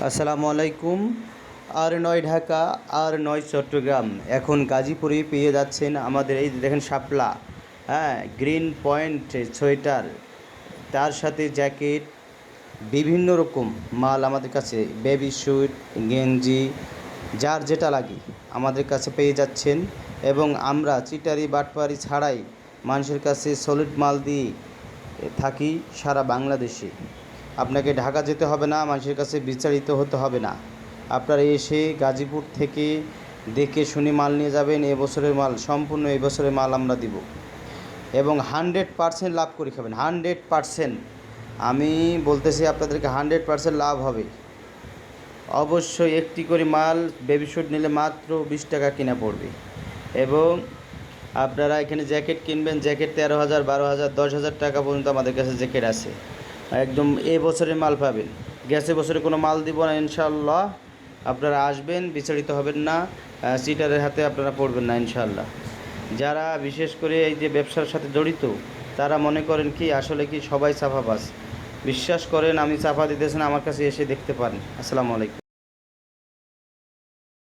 আসসালামু আলাইকুম। আর ৯ ঢাকা, আর ৯ চট্টগ্রাম, এখন গাজীপুরে পেয়ে যাচ্ছেন আমাদের এই যে দেখেন শাপলা, হ্যাঁ, গ্রিন পয়েন্ট সোয়েটার, তার সাথে জ্যাকেট, বিভিন্ন রকম মাল আমাদের কাছে, বেবি স্যুট, গেঞ্জি, যার যেটা লাগে আমাদের কাছে পেয়ে যাচ্ছেন। এবং আমরা চিটারি বাটপারি ছাড়াই মানুষের কাছে সলিড মাল দিয়ে থাকি সারা বাংলাদেশে। আপনাকে ঢাকা যেতে হবে না, মানুষের কাছে বিচারিত হতে হবে না। আপনারা এসে গাজীপুর থেকে দেখে শুনে মাল নিয়ে যাবেন। এবছরের মাল, সম্পূর্ণ এবছরের মাল আমরা দিব এবং 100% লাভ করে খাবেন। 100% আমি বলতেছি আপনাদেরকে, 100% লাভ হবে। অবশ্যই একটি করে মাল বেবি স্যুট নিলে মাত্র 20 টাকা কিনা পড়বে। এবং আপনারা এখানে জ্যাকেট কিনবেন, জ্যাকেট 13,000, 12,000, 10,000 টাকা পর্যন্ত আমাদের কাছে জ্যাকেট আছে। একদম এ বছরের মাল পাবেন। গেছে বছরে কোনো মাল দিব না ইনশাআল্লাহ। আপনারা আসবেন, বিচলিত হবেন না, চিটারের হাতে আপনারা পড়বেন না ইনশাআল্লাহ। যারা বিশেষ করে এই যে ব্যবসার সাথে জড়িত, তারা মনে করেন কি আসলে কি সবাই চাপাবাজ। বিশ্বাস করেন, আমি চাপা দিতেছি না, আমার কাছে এসে দেখতে পারেন। আসসালামু আলাইকুম।